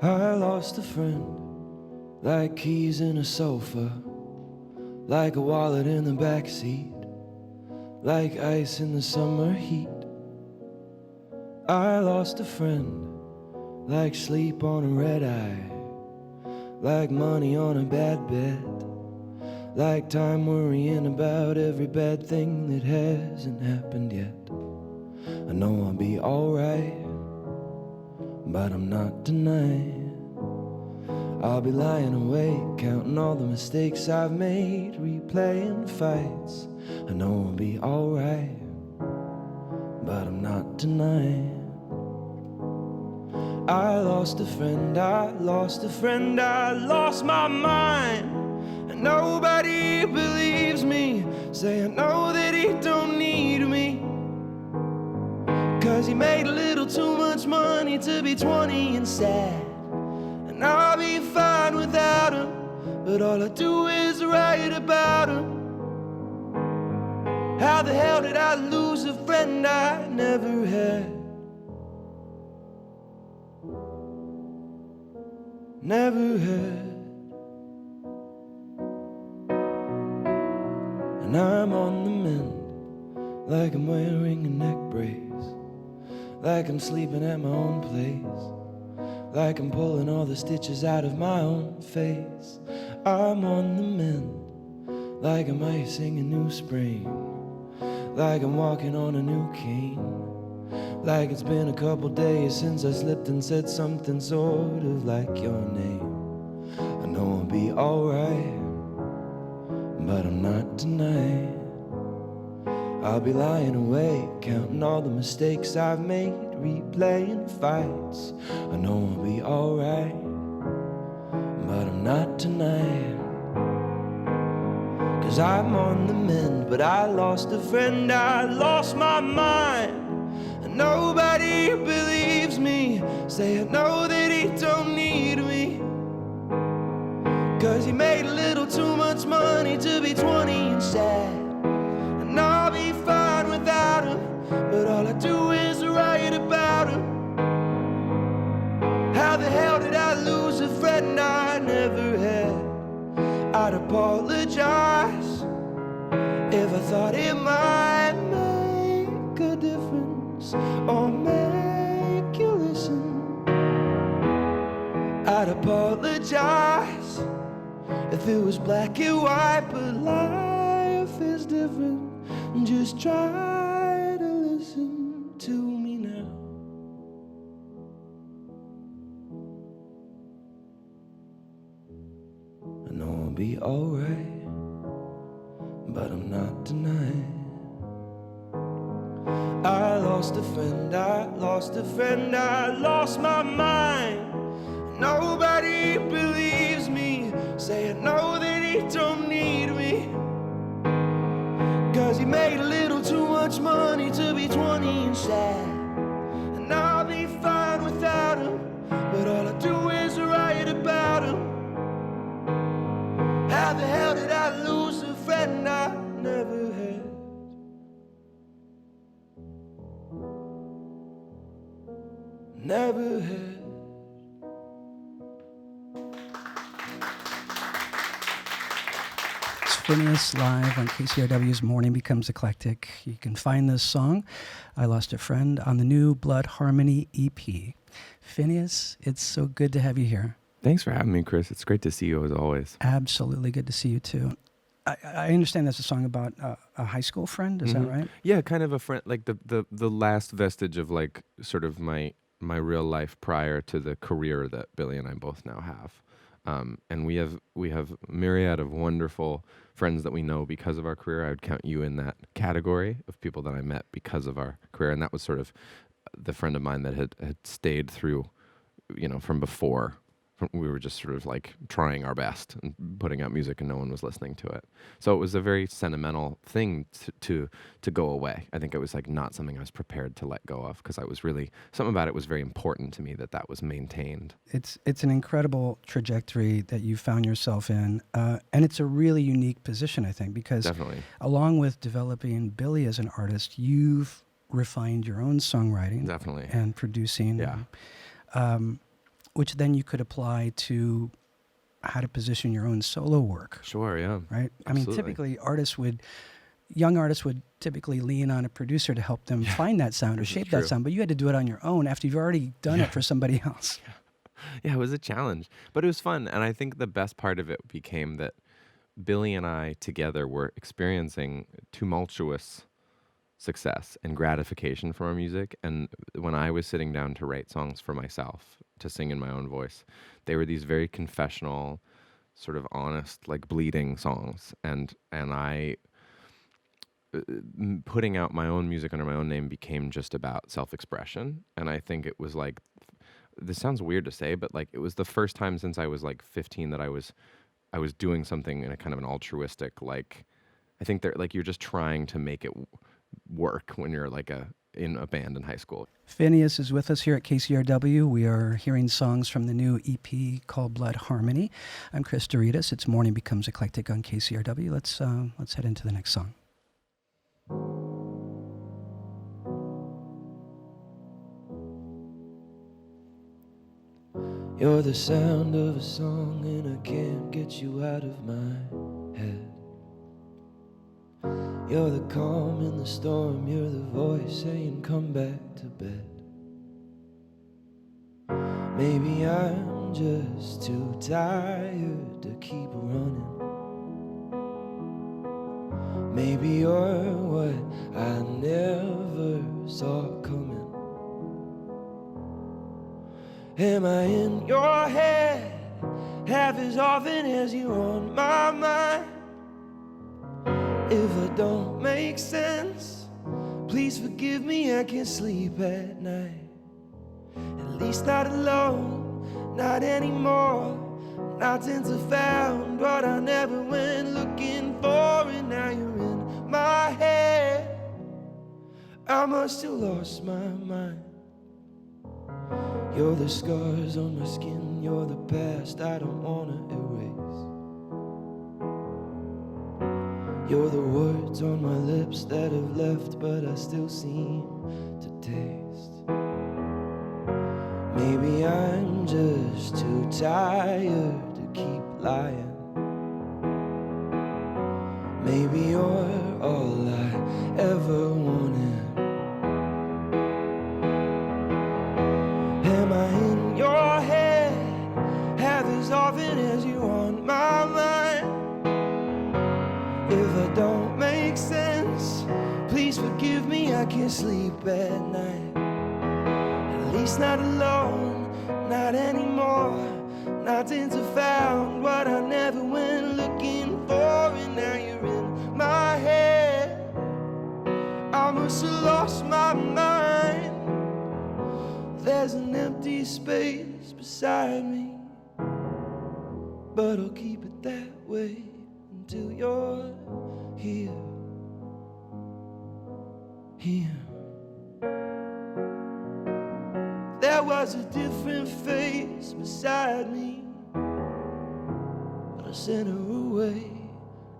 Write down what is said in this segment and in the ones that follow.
I lost a friend, like keys in a sofa, like a wallet in the backseat, like ice in the summer heat. I lost a friend, like sleep on a red eye, like money on a bad bet, like time worrying about every bad thing that hasn't happened yet. I know I'll be alright, but I'm not tonight. I'll be lying awake, counting all the mistakes I've made, replaying fights. I know I'll be alright, but I'm not tonight. I lost a friend, I lost a friend, I lost my mind. And nobody believes me, say I know that he don't need me. 'Cause he made a little too much money to be 20 and sad. And I'll be fine without him, but all I do is write about him. How the hell did I lose a friend I never had? Never had. And I'm on the mend, like I'm wearing a neck brace, like I'm sleeping at my own place, like I'm pulling all the stitches out of my own face. I'm on the mend, like I'm icing a new spring, like I'm walking on a new cane, like it's been a couple days since I slipped and said something sort of like your name. I know I'll be alright, but I'm not tonight. I'll be lying awake, counting all the mistakes I've made, replaying fights. I know I'll be alright, but I'm not tonight. 'Cause I'm on the mend, but I lost a friend, I lost my mind. And nobody believes me, say I know that he don't need me. 'Cause he made a little too much money to be 20 and sad. And I'll be fine without him, but all I do is write about him. How the hell did I lose a friend I never had? I'd apologize if I thought it might make a difference or make you listen. I'd apologize if it was black and white, but life is different. Just try to listen to me now. I know I'll be alright, but I'm not tonight. I lost a friend, I lost a friend, I lost my mind. Nobody believes me, say I know that he don't need me. 'Cause he made a little too much money to be 20 and sad. And I'll be fine without him, but all I do is write about him. How the hell did I lose a friend I never had? Never had. Finneas live on KCRW's Morning Becomes Eclectic. You can find this song, I Lost a Friend, on the new Blood Harmony EP. Finneas, it's so good to have you here. Thanks for having me, Chris. It's great to see you as always. Absolutely good to see you too. I understand that's a song about a high school friend, is that right? Yeah, kind of a friend, like the last vestige of like sort of my real life prior to the career that Billie and I both now have. And we have myriad of wonderful friends that we know because of our career. I would count you in that category of people that I met because of our career. And that was sort of the friend of mine that had stayed through, from before. We were just sort of like trying our best and putting out music and no one was listening to it. So it was a very sentimental thing to go away. I think it was like not something I was prepared to let go of because I was really, something about it was very important to me that was maintained. It's an incredible trajectory that you found yourself in. And it's a really unique position, I think, because Definitely. Along with developing Billie as an artist, you've refined your own songwriting. Definitely. And producing. Yeah. which then you could apply to how to position your own solo work. Sure, yeah. Right? Absolutely. I mean, typically young artists would typically lean on a producer to help them find that sound or shape that sound, but you had to do it on your own after you've already done it for somebody else. Yeah, it was a challenge, but it was fun. And I think the best part of it became that Billie and I together were experiencing tumultuous success and gratification from our music. And when I was sitting down to write songs for myself, to sing in my own voice, they were these very confessional, sort of honest, like bleeding songs. And I, putting out my own music under my own name became just about self-expression. And I think it was like, this sounds weird to say, but like it was the first time since I was like 15 that I was doing something in a kind of an altruistic, like, I think that like you're just trying to make it work when you're like in a band in high school. Finneas is with us here at KCRW. We are hearing songs from the new EP called Blood Harmony. I'm Chris Douridas. It's Morning Becomes Eclectic on KCRW. Let's head into the next song. You're the sound of a song and I can't get you out of my head. You're the calm in the storm, you're the voice saying come back to bed. Maybe I'm just too tired to keep running. Maybe you're what I never saw coming. Am I in your head half as often as you're on my mind? If I don't make sense, please forgive me, I can't sleep at night. At least not alone, not anymore. Nothing's found what I never went looking for, and now you're in my head. I must have lost my mind. You're the scars on my skin, you're the past I don't wanna erase. You're the words on my lips that have left but I still seem to taste. Maybe I'm just too tired to keep lying. Maybe you're all I ever wanted. Am I in your head half as often as you're on my mind? If I don't make sense, please forgive me, I can't sleep at night. At least not alone, not anymore. Nothing's found what I never went looking for, and now you're in my head. I must have lost my mind. There's an empty space beside me, but I'll keep it that way until you're here. There was a different face beside me, but I sent her away,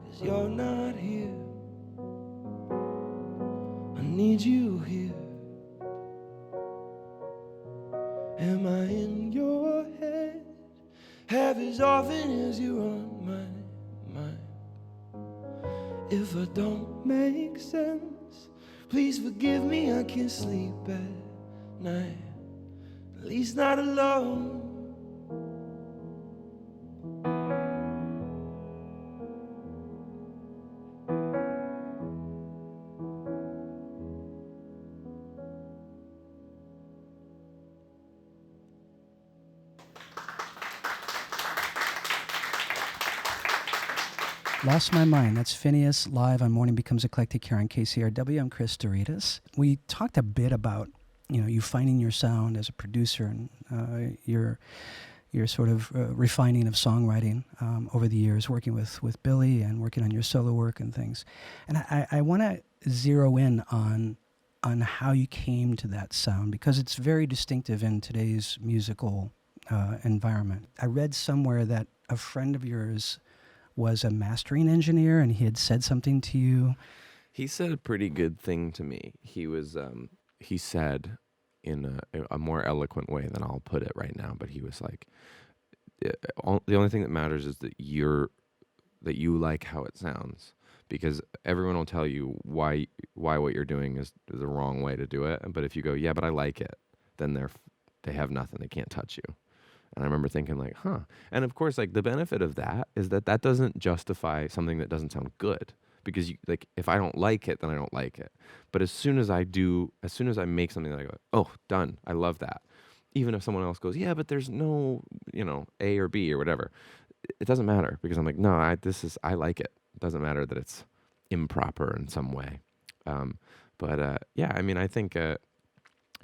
'cause you're not here. I need you here. Am I in your head half as often as you're on my mind? If I don't make sense, please forgive me, I can't sleep at night. At least not alone. Lost My Mind. That's Finneas live on Morning Becomes Eclectic here on KCRW. I'm Chris Douridas. We talked a bit about, you finding your sound as a producer and your sort of refining of songwriting over the years, working with Billie and working on your solo work and things. And I want to zero in on how you came to that sound, because it's very distinctive in today's musical environment. I read somewhere that a friend of yours was a mastering engineer, and he had said something to you. He said a pretty good thing to me. He said, in a more eloquent way than I'll put it right now. But he was like, the only thing that matters is that you like how it sounds, because everyone will tell you why what you're doing is the wrong way to do it. But if you go, yeah, but I like it, then they have nothing. They can't touch you. And I remember thinking like, huh. And of course, like the benefit of that is that doesn't justify something that doesn't sound good. Because like if I don't like it, then I don't like it. But as soon as I make something that I go, oh, done, I love that. Even if someone else goes, yeah, but there's no, A or B or whatever, it doesn't matter, because I'm like, no, I like it. It doesn't matter that it's improper in some way. Yeah, I mean, I think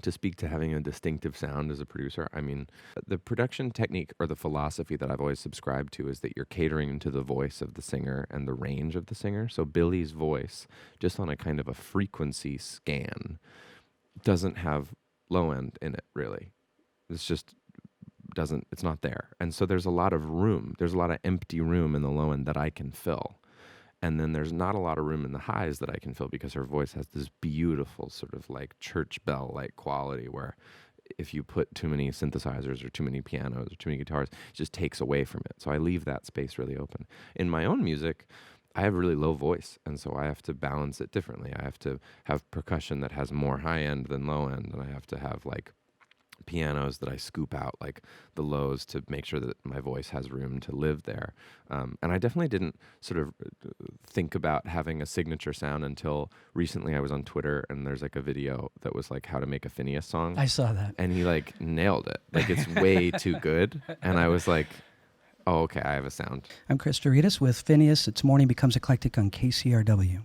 to speak to having a distinctive sound as a producer, I mean, the production technique or the philosophy that I've always subscribed to is that you're catering to the voice of the singer and the range of the singer. So Billie's voice, just on a kind of a frequency scan, doesn't have low end in it, really. It's not there. And so there's a lot of room. There's a lot of empty room in the low end that I can fill. And then there's not a lot of room in the highs that I can fill, because her voice has this beautiful sort of like church bell-like quality where if you put too many synthesizers or too many pianos or too many guitars, it just takes away from it. So I leave that space really open. In my own music, I have a really low voice, and so I have to balance it differently. I have to have percussion that has more high end than low end, and I have to have like pianos that I scoop out like the lows to make sure that my voice has room to live there. And I definitely didn't sort of think about having a signature sound until recently. I was on Twitter, and there's like a video that was like how to make a Finneas song. I saw that. And he like nailed it. Like it's way too good. And I was like, oh, okay, I have a sound. I'm Chris Douridas with Finneas. It's Morning Becomes Eclectic on KCRW.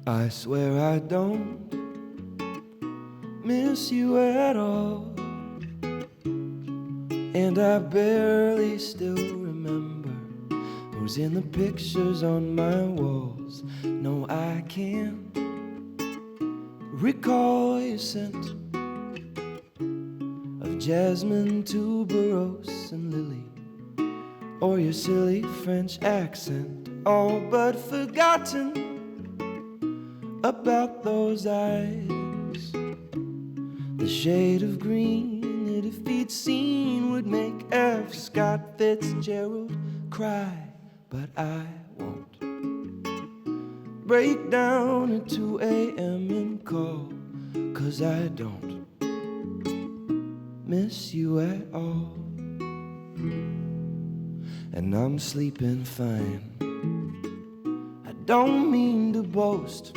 I swear I don't miss you at all, and I barely still remember who's in the pictures on my walls. No, I can't recall your scent of jasmine, tuberose, and lily, or your silly French accent, all but forgotten about those eyes, the shade of green that if he'd seen would make F. Scott Fitzgerald cry. But I won't break down at 2 a.m. and call, 'cause I don't miss you at all. And I'm sleeping fine. I don't mean to boast,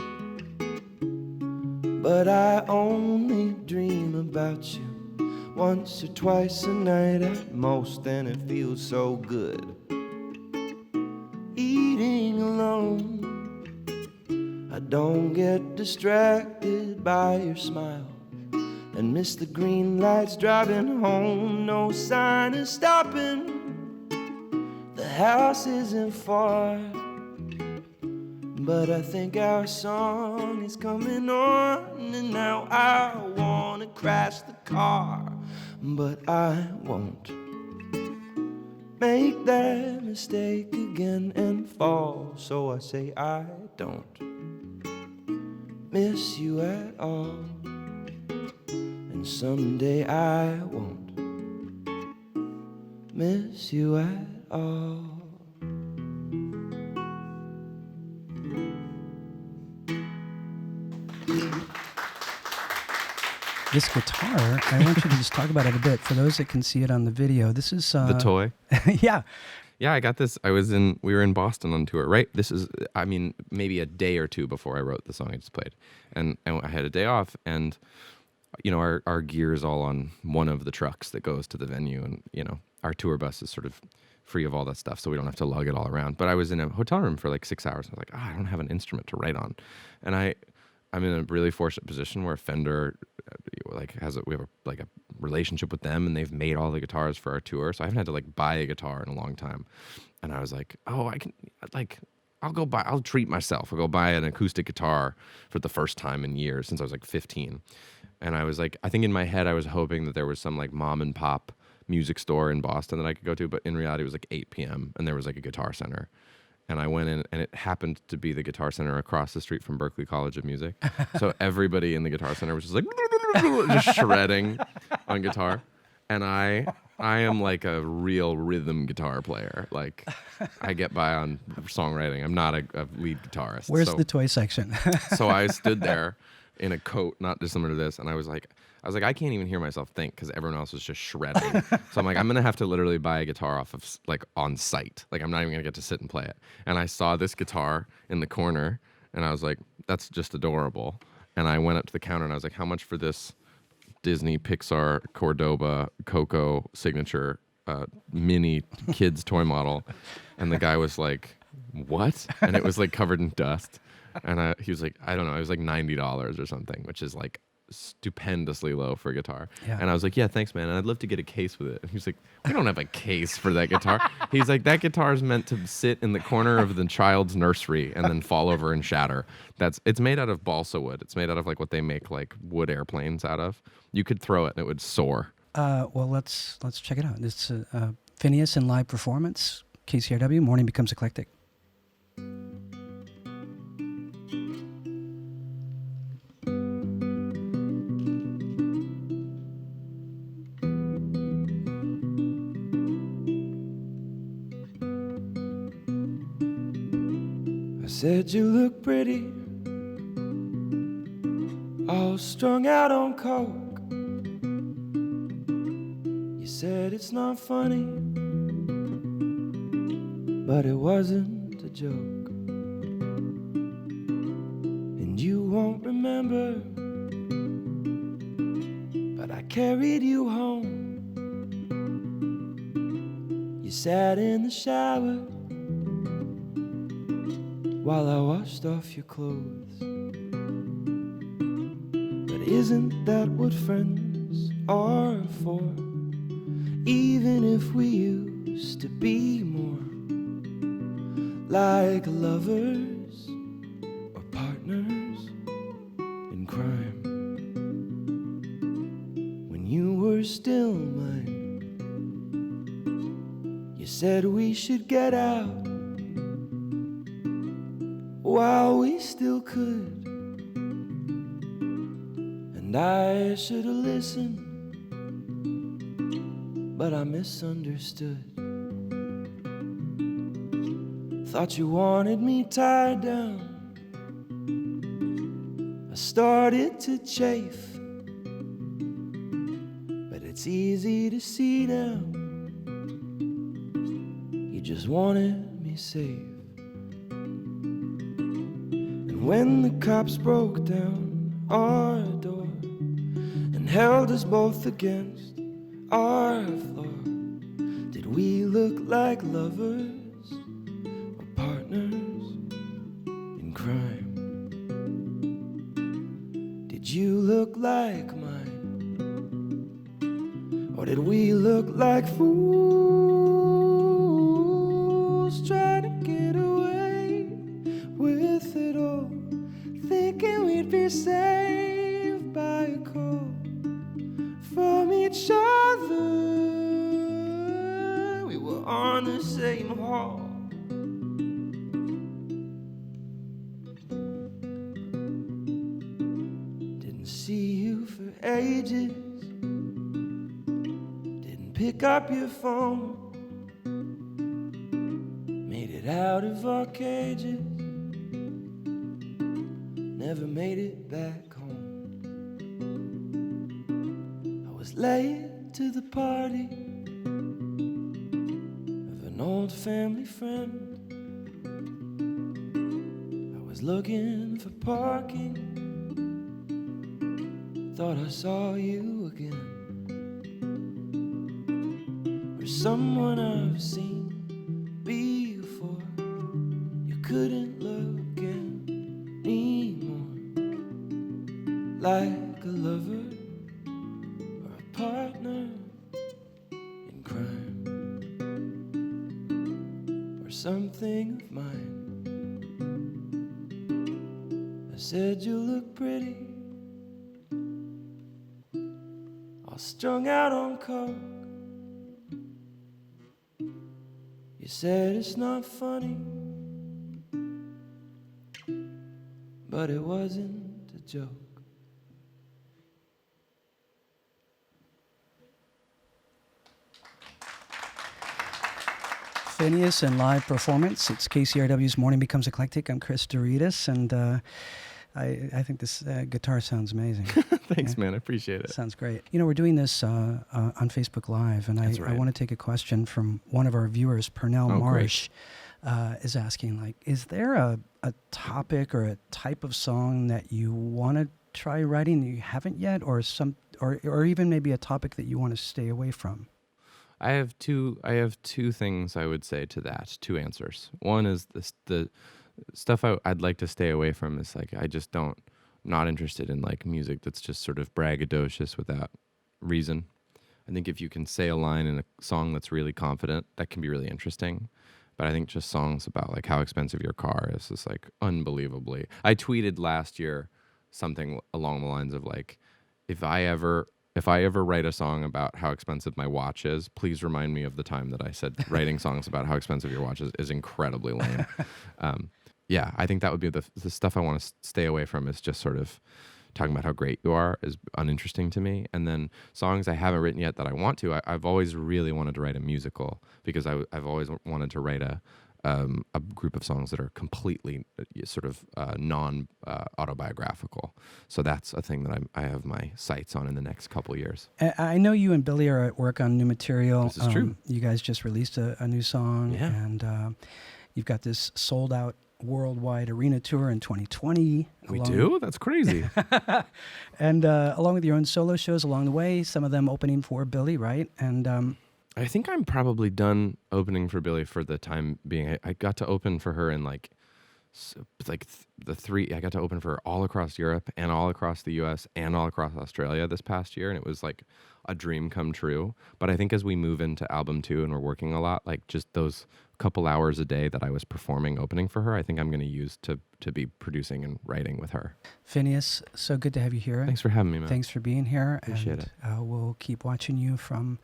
but I only dream about you once or twice a night at most, and it feels so good eating alone. I don't get distracted by your smile and miss the green lights driving home. No sign is stopping, the house isn't far, but I think our song is coming on, and now I wanna crash the car, but I won't make that mistake again and fall. So I say I don't miss you at all, and someday I won't miss you at all. This guitar, I want you to just talk about it a bit. For those that can see it on the video, this is... The toy? Yeah. Yeah, I got this. We were in Boston on tour, right? This is, I mean, maybe a day or two before I wrote the song I just played. And I had a day off, and, our gear is all on one of the trucks that goes to the venue. And, our tour bus is sort of free of all that stuff, so we don't have to lug it all around. But I was in a hotel room for like 6 hours. I was like, I don't have an instrument to write on. And I'm in a really fortunate position where Fender we have a relationship with them, and they've made all the guitars for our tour, so I haven't had to buy a guitar in a long time. And I was like, I'll treat myself. I'll go buy an acoustic guitar for the first time in years, since I was 15. And I was I think in my head I was hoping that there was some mom and pop music store in Boston that I could go to, but in reality it was like 8 p.m. and there was like a Guitar Center. And I went in, and it happened to be the Guitar Center across the street from Berklee College of Music. So everybody in the Guitar Center was just like, just shredding on guitar. And I am like a real rhythm guitar player. Like, I get by on songwriting. I'm not a lead guitarist. Where's the toy section? So I stood there in a coat, not dissimilar to this, and I was like, I can't even hear myself think because everyone else was just shredding. So I'm like, I'm gonna have to literally buy a guitar off of like on site. Like, I'm not even gonna get to sit and play it. And I saw this guitar in the corner, and I was like, that's just adorable. And I went up to the counter and I was like, how much for this Disney Pixar Cordoba Coco signature mini kids toy model? And the guy was like, what? And it was like covered in dust. And he was like, I don't know, it was like $90 or something, which is like stupendously low for a guitar. Yeah. And I was like, yeah, thanks, man. And I'd love to get a case with it. And he was like, we don't have a case for that guitar. He's like, that guitar is meant to sit in the corner of the child's nursery and then fall over and shatter. It's made out of balsa wood. It's made out of like what they make like wood airplanes out of. You could throw it and it would soar. Well, let's check it out. It's Finneas in live performance. KCRW, Morning Becomes Eclectic. I said you look pretty, all strung out on coke. You said it's not funny, but it wasn't a joke. And you won't remember, but I carried you home. You sat in the shower while I washed off your clothes. But isn't that what friends are for? Even if we used to be more like lovers or partners in crime. When you were still mine, you said we should get out while we still could. And I should have listened, but I misunderstood. Thought you wanted me tied down. I started to chafe, but it's easy to see now. You just wanted me safe. And when the cops broke down our door and held us both against our floor, did we look like lovers or partners in crime? Did you look like mine, or did we look like fools trying to get away with it all, thinking we'd be saved by a call from each other? We were on the same hall. Didn't see you for ages, didn't pick up your phone, made it out of our cages, never made it back home. I was late to the party of an old family friend. I was looking for parking, thought I saw you again, or someone I've seen before. You couldn't look anymore like a lover or a partner in crime, or something of mine. I said you look pretty, all strung out on coke. You said it's not funny, but it wasn't a joke. Finneas and live performance. It's KCRW's Morning Becomes Eclectic. I'm Chris Douridas, and I think this guitar sounds amazing. Thanks, man. I appreciate it. Sounds great. You know, we're doing this on Facebook Live, and I want to take a question from one of our viewers, Pernell Marsh, is asking, like, is there a topic or a type of song that you want to try writing that you haven't yet, or even maybe a topic that you want to stay away from? I have two things I would say to that. Two answers. One is the stuff I'd like to stay away from is like not interested in like music that's just sort of braggadocious without reason. I think if you can say a line in a song that's really confident, that can be really interesting. But I think just songs about like how expensive your car is like unbelievably. I tweeted last year something along the lines of like, if I ever write a song about how expensive my watch is, please remind me of the time that I said writing songs about how expensive your watch is incredibly lame. Yeah, I think that would be the stuff I want to stay away from, is just sort of talking about how great you are is uninteresting to me. And then songs I haven't written yet that I want to. I've always really wanted to write a musical, because I've always wanted to write a group of songs that are completely sort of non-autobiographical. So that's a thing that I have my sights on in the next couple of years. I know you and Billie are at work on new material. This is true. You guys just released a new song, Yeah. and you've got this sold-out worldwide arena tour in 2020. We do? That's crazy. And along with your own solo shows along the way, some of them opening for Billie, right? And I think I'm probably done opening for Billie for the time being. I got to open for her in I got to open for her all across Europe and all across the US and all across Australia this past year. And it was like a dream come true. But I think as we move into album 2 and we're working a lot, like just those couple hours a day that I was performing opening for her, I think I'm going to use to be producing and writing with her. Finneas, so good to have you here. Thanks for having me, man. Thanks for being here. Appreciate it. We'll keep watching you from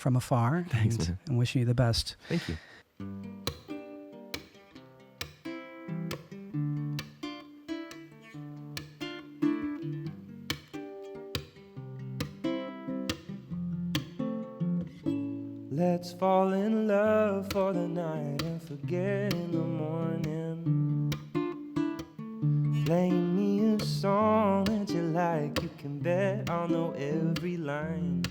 afar. Thanks, man. And wishing you the best. Thank you. Let's fall in love for the night and forget in the morning. Play me a song that you like, you can bet I'll know every line.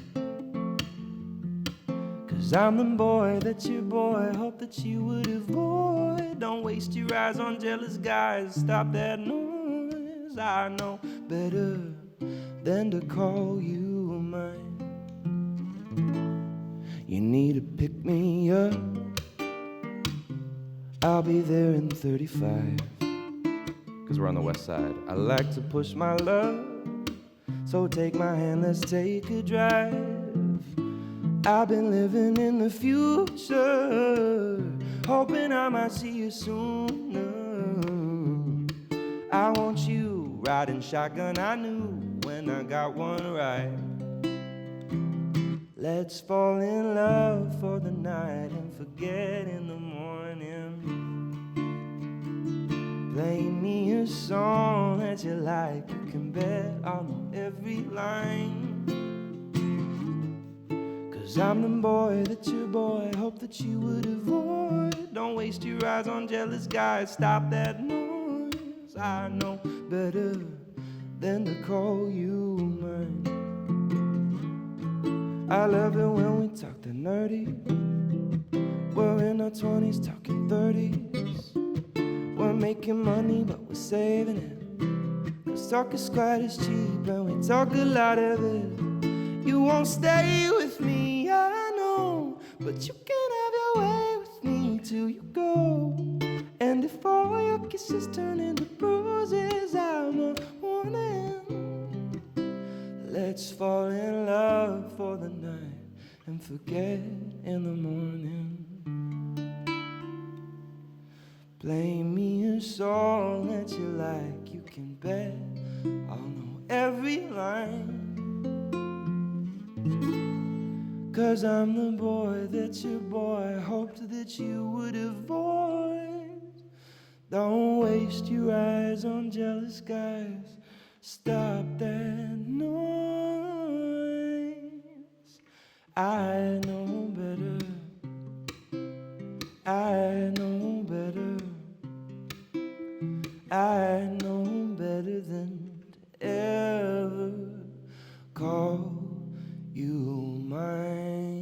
'Cause I'm the boy that's your boy, hope that you would avoid. Don't waste your eyes on jealous guys, stop that noise. I know better than to call you mine. You need to pick me up, I'll be there in 35. 'Cause we're on the west side. I like to push my love, so take my hand, let's take a drive. I've been living in the future, hoping I might see you sooner. I want you riding shotgun, I knew when I got one right. Let's fall in love for the night and forget in the morning. Play me a song that you like, you can bet I'll know every line. 'Cause I'm the boy that's your boy, hope that you would avoid. Don't waste your eyes on jealous guys, stop that noise. I know better than to call you mine. I love it when we talk the nerdy. We're in our 20s talking 30s. We're making money but we're saving it. 'Cause talk is quite as cheap and we talk a lot of it. You won't stay with me, I know, but you can have your way with me till you go. And if all your kisses turn into bruises, I'm a warning. Let's fall in love for the night and forget in the morning. Play me a song that you like, you can bet I'll know every line. 'cause I'm the boy that your boy hoped that you would avoid. Don't waste your eyes on jealous guys. Stop that noise. I know better. I know better. I know better than to ever call you mine.